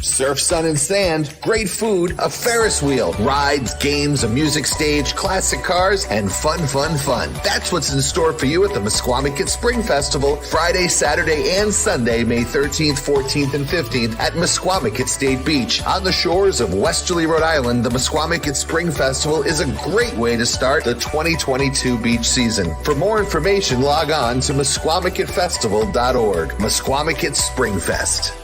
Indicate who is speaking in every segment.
Speaker 1: Surf, sun, and sand, great food, a Ferris wheel, rides, games, a music stage, classic cars, and fun. That's what's in store for you at the Mesquamaket Spring Festival, Friday, Saturday, and Sunday, May 13th, 14th, and 15th at Mesquamaket State Beach. On the shores of Westerly, Rhode Island, the Mesquamaket Spring Festival is a great way to start the 2022 beach season. For more information, log on to MesquamaKetFestival.org. Mesquamaket Spring Fest.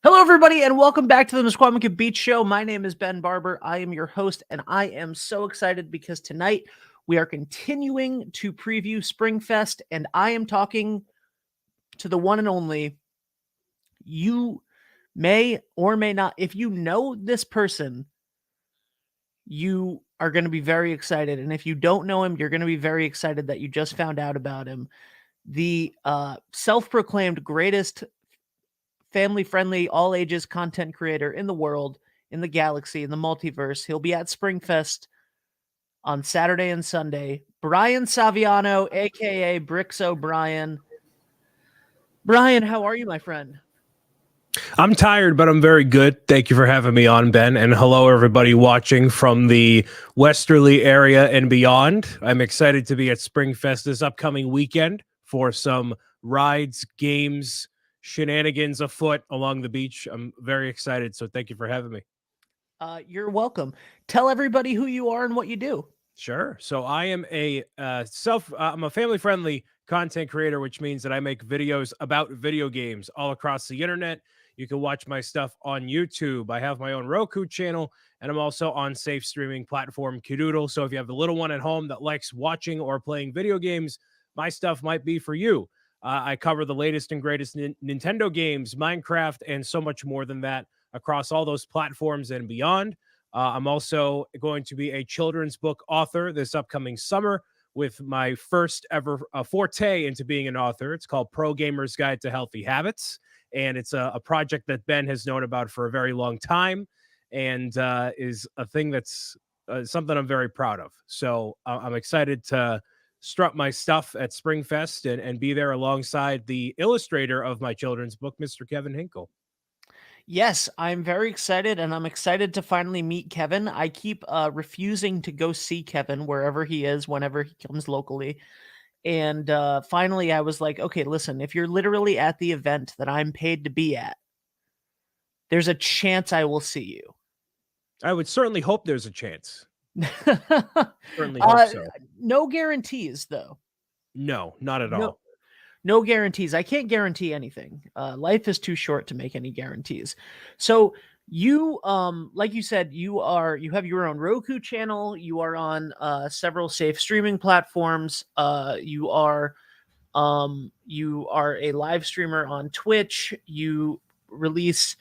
Speaker 2: Hello, everybody, and welcome back to the Mesquamaket Beach Show. My name is Ben Barber. I am your host, and I am so excited because tonight we are continuing to preview Springfest, and I am talking to the one and only. You may or may not, if you know this person, you are going to be very excited, and if you don't know him, you're going to be very excited that you just found out about him. The self-proclaimed greatest family-friendly, all-ages content creator in the world, in the galaxy, in the multiverse. He'll be at Springfest on Saturday and Sunday. Brian Saviano, A.K.A. Bricks O'Brien. Brian, how are you, my friend?
Speaker 3: I'm tired, but I'm very good. Thank you for having me on, Ben. And hello, everybody watching from the Westerly area and beyond. I'm excited to be at Springfest this upcoming weekend for some rides, games, shenanigans afoot along the beach. I'm very excited, so thank you for having me.
Speaker 2: You're welcome. Tell everybody who you are and what you do.
Speaker 3: Sure. So I am I'm a family-friendly content creator, which means that I make videos about video games all across the internet. You can watch my stuff on YouTube. I have my own Roku channel, and I'm also on safe streaming platform Kidoodle. So if you have a little one at home that likes watching or playing video games, my stuff might be for you. I cover the latest and greatest Nintendo games, Minecraft, and so much more than that across all those platforms and beyond. I'm also going to be a children's book author this upcoming summer with my first ever forte into being an author. It's called Pro Gamer's Guide to Healthy Habits, and it's a project that Ben has known about for a very long time and is a thing that's something I'm very proud of. So I'm excited to strut my stuff at Springfest and be there alongside the illustrator of my children's book, Mr. Kevin Hinkle.
Speaker 2: Yes, I'm very excited, and I'm excited to finally meet Kevin. I keep refusing to go see Kevin wherever he is, whenever he comes locally. And finally, I was like, okay, listen, if you're literally at the event that I'm paid to be at, there's a chance I will see you.
Speaker 3: I would certainly hope there's a chance. Certainly hope so.
Speaker 2: No guarantees, though.
Speaker 3: No, not at all.
Speaker 2: No guarantees. I can't guarantee anything. Life is too short to make any guarantees. So you, like you said, you have your own Roku channel. You are on several safe streaming platforms. You are a live streamer on Twitch. You release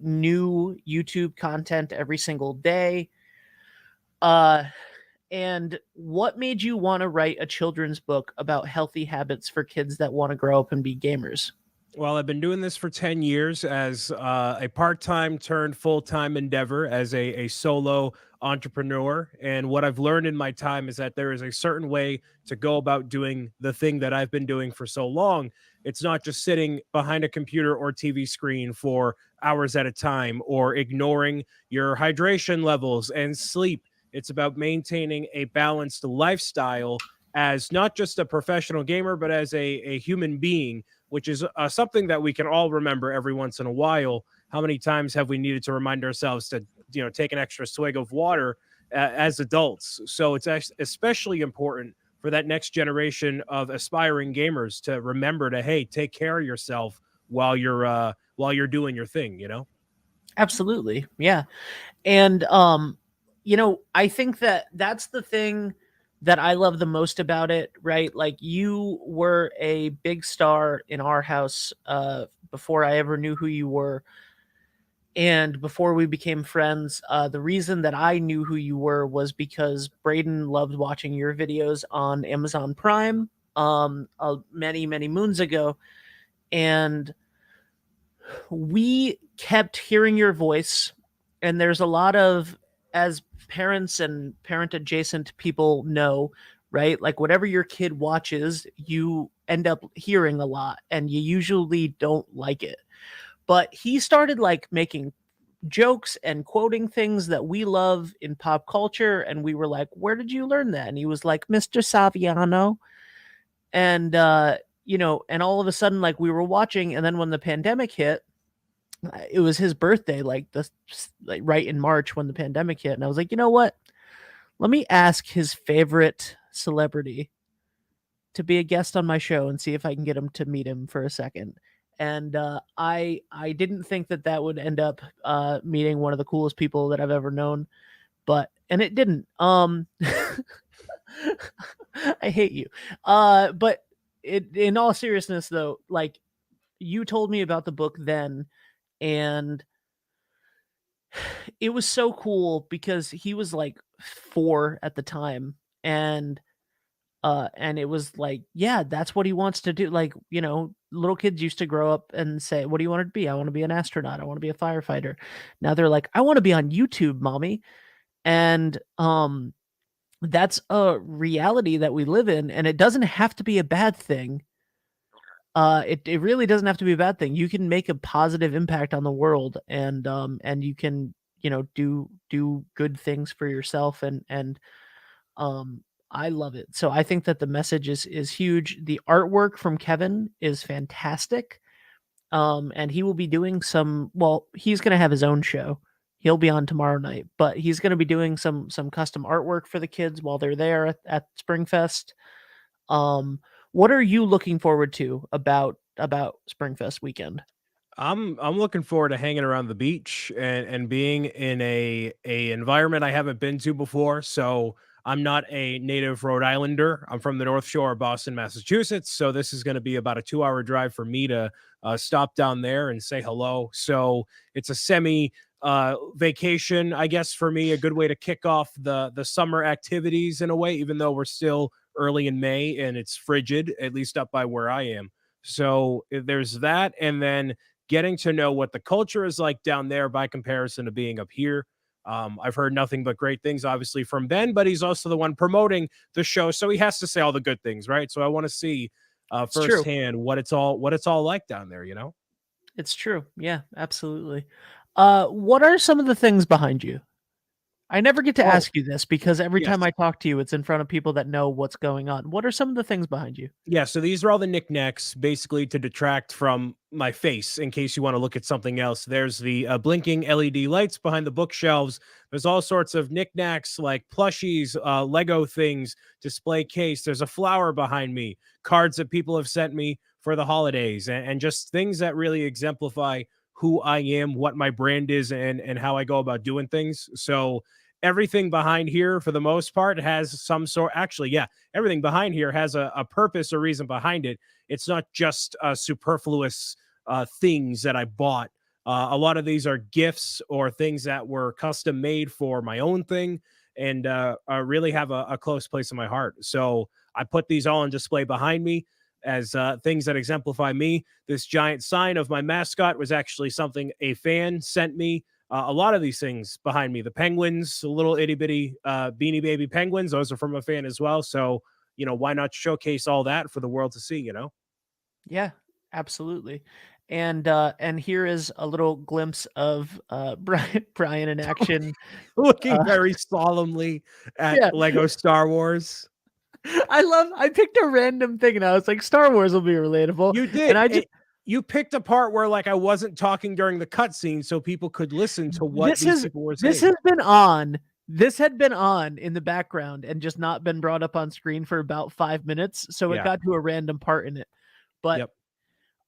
Speaker 2: new YouTube content every single day. And what made you want to write a children's book about healthy habits for kids that want to grow up and be gamers?
Speaker 3: Well, I've been doing this for 10 years as a part-time turned full-time endeavor as a solo entrepreneur. And what I've learned in my time is that there is a certain way to go about doing the thing that I've been doing for so long. It's not just sitting behind a computer or TV screen for hours at a time or ignoring your hydration levels and sleep. It's about maintaining a balanced lifestyle as not just a professional gamer, but as a human being, which is something that we can all remember every once in a while. How many times have we needed to remind ourselves to, take an extra swig of water as adults? So it's especially important for that next generation of aspiring gamers to remember to, hey, take care of yourself while you're doing your thing,
Speaker 2: Absolutely. Yeah. And, I think that's the thing that I love the most about it, right? Like, you were a big star in our house before I ever knew who you were. And before we became friends, the reason that I knew who you were was because Braden loved watching your videos on Amazon Prime many, many moons ago. And we kept hearing your voice. And there's a lot of, as parents and parent adjacent people know, right? Like, whatever your kid watches, you end up hearing a lot and you usually don't like it. but he started like making jokes and quoting things that we love in pop culture, and we were like, where did you learn that? And he was like, Mr. Saviano. And and all of a sudden, like, we were watching, and then when the pandemic hit, it was his birthday, like right in March when the pandemic hit, and I was like, you know what, let me ask his favorite celebrity to be a guest on my show and see if I can get him to meet him for a second. And I didn't think that that would end up meeting one of the coolest people that I've ever known, and it didn't. I hate you. But in all seriousness, though, like, you told me about the book then, and it was so cool because he was like 4 at the time, and it was like, yeah, that's what he wants to do. Like, little kids used to grow up and say, what do you want to be? I want to be an astronaut. I want to be a firefighter. Now they're like, I want to be on YouTube, mommy. And that's a reality that we live in, and it doesn't have to be a bad thing. It really doesn't have to be a bad thing. You can make a positive impact on the world, and you can, do good things for yourself, and I love it. So I think that the message is huge. The artwork from Kevin is fantastic. And he will be doing he's going to have his own show. He'll be on tomorrow night, but he's going to be doing some custom artwork for the kids while they're there at Springfest. What are you looking forward to about Springfest weekend?
Speaker 3: I'm looking forward to hanging around the beach and being in a environment I haven't been to before. So I'm not a native Rhode Islander. I'm from the North Shore of Boston, Massachusetts. So this is going to be about a 2-hour drive for me to stop down there and say hello. So it's a semi vacation, I guess, for me, a good way to kick off the summer activities in a way, even though we're still early in May and it's frigid, at least up by where I am. So there's that. And then getting to know what the culture is like down there by comparison to being up here. I've heard nothing but great things, obviously, from Ben, but he's also the one promoting the show, so he has to say all the good things, right? So I want to see firsthand what it's all like down there.
Speaker 2: It's true. Yeah, absolutely. What are some of the things behind you? I never get to ask you this because every
Speaker 3: yes.
Speaker 2: time I talk to you, it's in front of people that know what's going on. What are some of the things behind you?
Speaker 3: Yeah, so these are all the knickknacks, basically to detract from my face in case you want to look at something else. There's the blinking LED lights behind the bookshelves. There's all sorts of knickknacks like plushies, Lego things, display case. There's a flower behind me, cards that people have sent me for the holidays, and just things that really exemplify who I am, what my brand is, and how I go about doing things. So everything behind here, for the most part, has some sort. Actually, yeah, everything behind here has a purpose or reason behind it. It's not just superfluous things that I bought. A lot of these are gifts or things that were custom made for my own thing, and really have a close place in my heart. So I put these all on display behind me as things that exemplify me. This giant sign of my mascot was actually something a fan sent me. A lot of these things behind me, the penguins, the little itty bitty beanie baby penguins, those are from a fan as well. So, why not showcase all that for the world to see,
Speaker 2: Yeah, absolutely. And here is a little glimpse of Brian in action.
Speaker 3: Looking very solemnly at
Speaker 2: Yeah.
Speaker 3: Lego Star Wars.
Speaker 2: I picked a random thing and I was like, Star Wars will be relatable.
Speaker 3: You did.
Speaker 2: And I just,
Speaker 3: you picked a part where like I wasn't talking during the cutscene so people could listen to what these people were saying.
Speaker 2: This has been on. This had been on in the background and just not been brought up on screen for about 5 minutes. So it got to a random part in it. But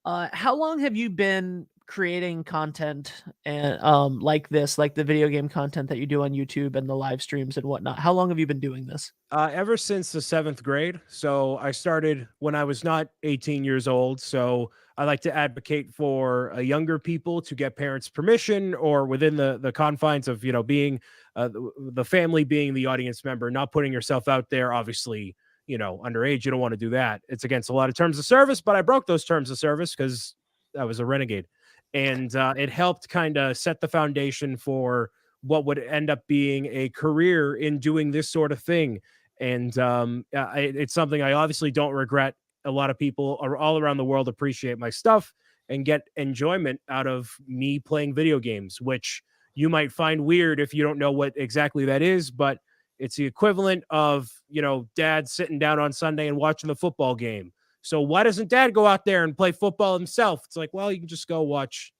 Speaker 2: how long have you been creating content and like this, like the video game content that you do on YouTube and the live streams and whatnot? How long have you been doing this?
Speaker 3: Ever since the 7th grade. So I started when I was not 18 years old. So I like to advocate for younger people to get parents' permission, or within the confines of, being the family being the audience member, not putting yourself out there. Obviously, underage, you don't want to do that. It's against a lot of terms of service, but I broke those terms of service because I was a renegade. And it helped kind of set the foundation for what would end up being a career in doing this sort of thing. And it's something I obviously don't regret. A lot of people all around the world appreciate my stuff, and get enjoyment out of me playing video games, which you might find weird if you don't know what exactly that is, but it's the equivalent of, dad sitting down on Sunday and watching the football game. So why doesn't dad go out there and play football himself? It's like, well, you can just go watch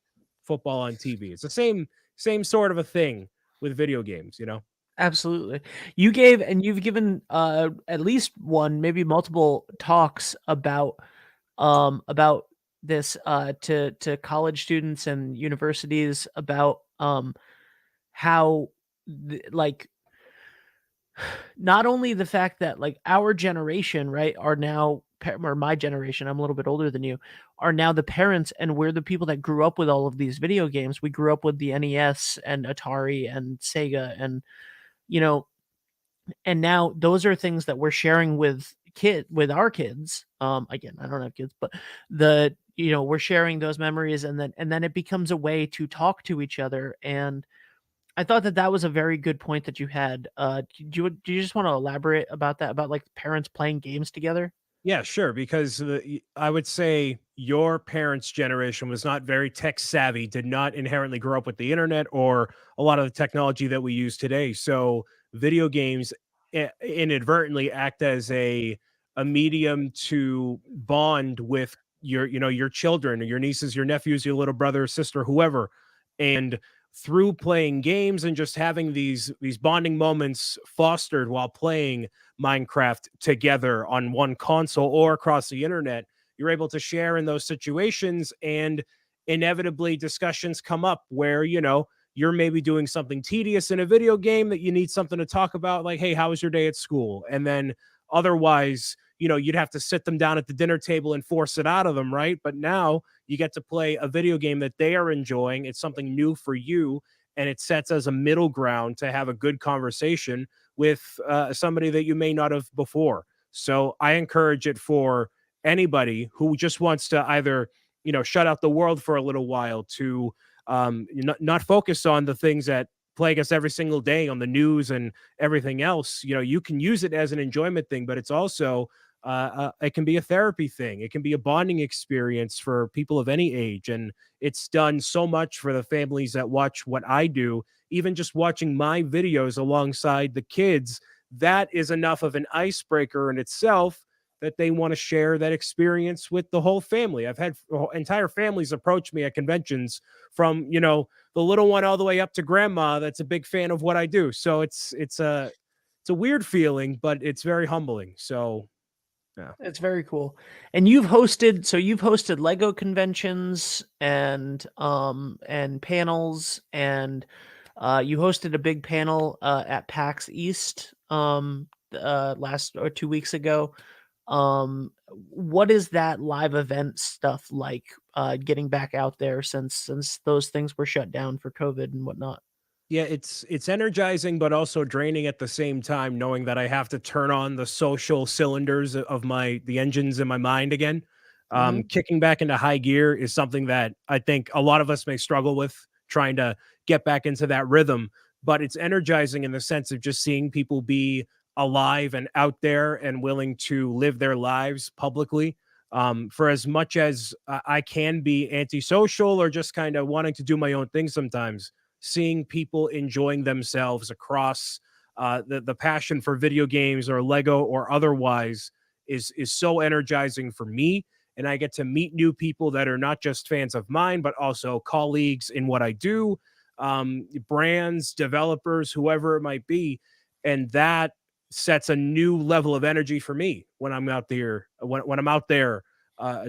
Speaker 3: football on TV. It's the same sort of a thing with video games.
Speaker 2: Absolutely. You've given at least one, maybe multiple talks about this to college students and universities about how like not only the fact that like our generation, right, are now or my generation, I'm a little bit older than you, are now the parents, and we're the people that grew up with all of these video games. We grew up with the NES and Atari and Sega, and you know, and now those are things that we're sharing with our kids. Again, I don't have kids, but we're sharing those memories, and then it becomes a way to talk to each other. And I thought that was a very good point that you had. Do you just want to elaborate about that, about like parents playing games together?
Speaker 3: Yeah, sure. Because I would say your parents' generation was not very tech savvy, did not inherently grow up with the internet or a lot of the technology that we use today. So video games inadvertently act as a medium to bond with your children or your nieces, your nephews, your little brother or sister, whoever. And through playing games and just having these bonding moments fostered while playing Minecraft together on one console or across the internet, you're able to share in those situations, and inevitably discussions come up where, you're maybe doing something tedious in a video game that you need something to talk about, like, hey, how was your day at school? And then otherwise, you'd have to sit them down at the dinner table and force it out of them, right? But now you get to play a video game that they are enjoying. It's something new for you, and it sets as a middle ground to have a good conversation with somebody that you may not have before. So I encourage it for anybody who just wants to either, shut out the world for a little while, to not focus on the things that plague us every single day on the news and everything else. You can use it as an enjoyment thing, but it's also it can be a therapy thing. It can be a bonding experience for people of any age. And it's done so much for the families that watch what I do. Even just watching my videos alongside the kids, that is enough of an icebreaker in itself that they want to share that experience with the whole family. I've had entire families approach me at conventions, from, the little one all the way up to grandma that's a big fan of what I do. So it's a weird feeling, but it's very humbling. So yeah.
Speaker 2: It's very cool. And you've hosted Lego conventions and panels, and you hosted a big panel at PAX East last or 2 weeks ago. What is that live event stuff like, getting back out there since those things were shut down for COVID and whatnot?
Speaker 3: Yeah, it's energizing, but also draining at the same time, knowing that I have to turn on the social cylinders of the engines in my mind again.
Speaker 2: Mhm.
Speaker 3: Kicking back into high gear is something that I think a lot of us may struggle with, trying to get back into that rhythm. But it's energizing in the sense of just seeing people be alive and out there and willing to live their lives publicly. For as much as I can be antisocial or just kind of wanting to do my own thing sometimes, seeing people enjoying themselves across the passion for video games or Lego or otherwise is so energizing for me. And I get to meet new people that are not just fans of mine, but also colleagues in what I do, brands, developers, whoever it might be. And that sets a new level of energy for me when I'm out there, when I'm out there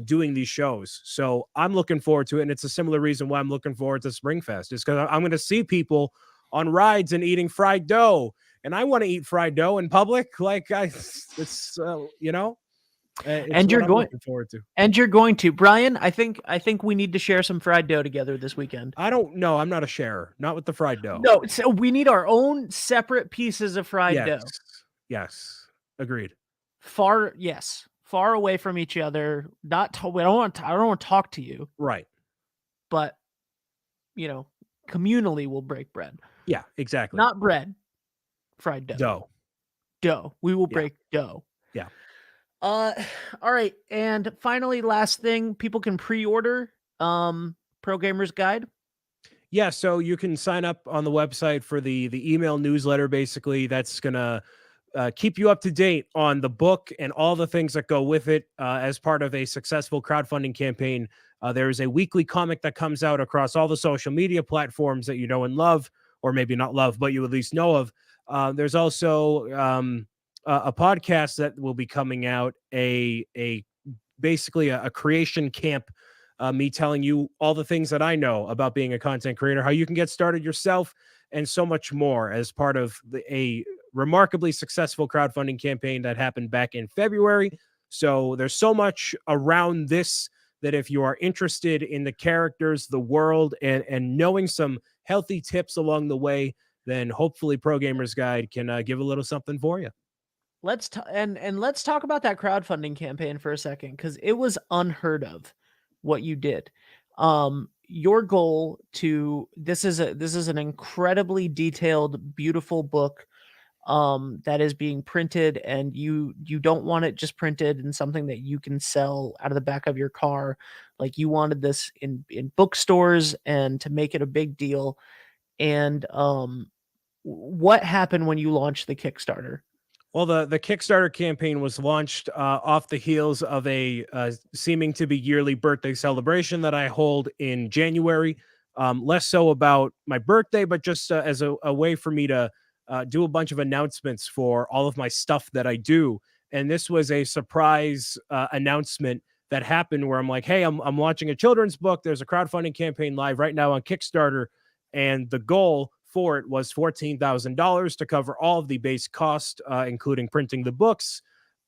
Speaker 3: doing these shows. So I'm looking forward to it. And it's a similar reason why I'm looking forward to Springfest, is because I'm going to see people on rides and eating fried dough. And I want to eat fried dough in public. It's, it's
Speaker 2: And
Speaker 3: what
Speaker 2: you're
Speaker 3: I'm
Speaker 2: going
Speaker 3: looking forward to.
Speaker 2: and you're going to, Brian, I think we need to share some fried dough together this weekend.
Speaker 3: I don't know. I'm not a sharer, not with the fried dough.
Speaker 2: No, so we need our own separate pieces of fried
Speaker 3: Yes.
Speaker 2: dough.
Speaker 3: Yes. Agreed.
Speaker 2: Far away from each other. I don't want to talk to you,
Speaker 3: Right.
Speaker 2: but communally we'll break bread.
Speaker 3: Yeah, exactly.
Speaker 2: Not bread, fried dough.
Speaker 3: Dough.
Speaker 2: Dough. We will
Speaker 3: Yeah.
Speaker 2: break dough.
Speaker 3: Yeah.
Speaker 2: All right. And finally, last thing, people can pre-order Pro Gamers Guide?
Speaker 3: Yeah, so you can sign up on the website for the email newsletter. Basically, that's gonna keep you up to date on the book and all the things that go with it. As part of a successful crowdfunding campaign, there is a weekly comic that comes out across all the social media platforms that you know and love, or maybe not love, but you at least know of. There's also a podcast that will be coming out, basically a creation camp. Me telling you all the things that I know about being a content creator, how you can get started yourself, and so much more as part of a remarkably successful crowdfunding campaign that happened back in February. So there's so much around this that if you are interested in the characters, the world, and knowing some healthy tips along the way, then hopefully Pro Gamers Guide can give a little something for you.
Speaker 2: Let's talk about that crowdfunding campaign for a second, because it was unheard of what you did. Your goal this is an incredibly detailed, beautiful book that is being printed, and you don't want it just printed in something that you can sell out of the back of your car. Like, you wanted this in bookstores and to make it a big deal. And what happened when you launched the Kickstarter?
Speaker 3: Well, the Kickstarter campaign was launched off the heels of a seeming to be yearly birthday celebration that I hold in January. Less so about my birthday, but just as a way for me to do a bunch of announcements for all of my stuff that I do. And this was a surprise announcement that happened where I'm like, hey, I'm launching a children's book. There's a crowdfunding campaign live right now on Kickstarter. And the goal for it was $14,000 to cover all of the base cost, including printing the books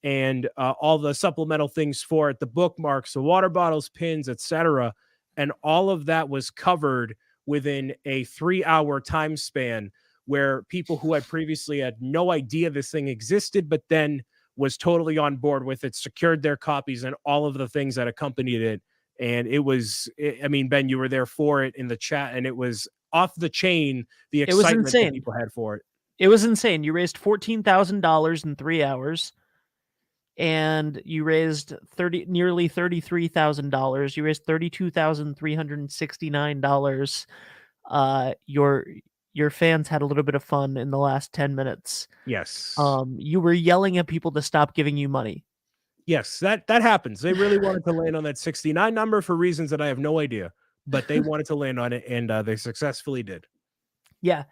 Speaker 3: and all the supplemental things for it, the bookmarks, the water bottles, pins, etc. And all of that was covered within a 3-hour time span, where people who had previously had no idea this thing existed, but then was totally on board with it, secured their copies and all of the things that accompanied it. And I mean, Ben, you were there for it in the chat, and it was off the chain, the excitement that people had for it.
Speaker 2: It was insane. You raised $14,000 in 3 hours, and you raised nearly $33,000. You raised $32,369. Your fans had a little bit of fun in the last 10 minutes.
Speaker 3: Yes.
Speaker 2: You were yelling at people to stop giving you money.
Speaker 3: Yes, that happens. They really wanted to land on that 69 number for reasons that I have no idea, but they wanted to land on it, and they successfully did.
Speaker 2: Yeah.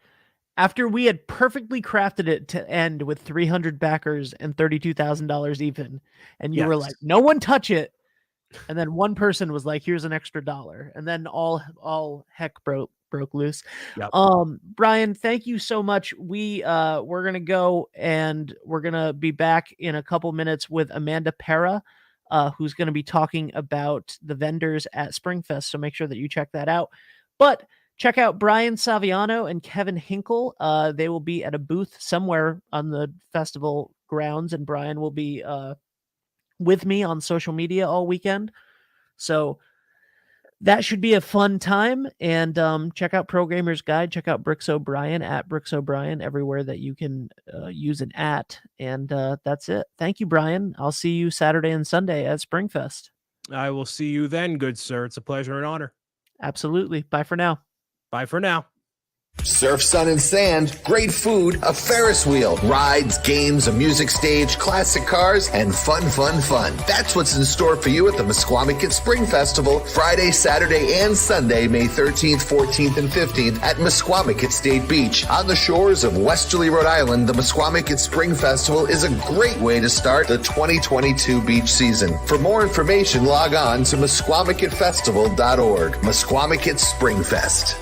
Speaker 2: After we had perfectly crafted it to end with 300 backers and $32,000 even, and you were like, no one touch it. And then one person was like, here's an extra $1. And then all heck broke loose.
Speaker 3: Yep.
Speaker 2: Brian, thank you so much. We're going to go, and we're going to be back in a couple minutes with Amanda Pera, who's going to be talking about the vendors at Springfest. So make sure that you check that out. But check out Brian Saviano and Kevin Hinkle. They will be at a booth somewhere on the festival grounds, and Brian will be with me on social media all weekend. So that should be a fun time. And check out Pro Gamers Guide. Check out Bricks O'Brien at Bricks O'Brien everywhere that you can use an at. And that's it. Thank you, Brian. I'll see you Saturday and Sunday at Springfest.
Speaker 3: I will see you then, good sir. It's a pleasure and honor.
Speaker 2: Absolutely. Bye for now.
Speaker 3: Bye for now.
Speaker 1: Surf, sun, and sand, great food, a Ferris wheel, rides, games, a music stage, classic cars, and fun. That's what's in store for you at the Mesquamicut Spring Festival, Friday, Saturday, and Sunday, May 13th, 14th, and 15th at Mesquamicut State Beach. On the shores of Westerly, Rhode Island, the Mesquamicut Spring Festival is a great way to start the 2022 beach season. For more information, log on to MesquamicketFestival.org. Mesquamicut Spring Fest.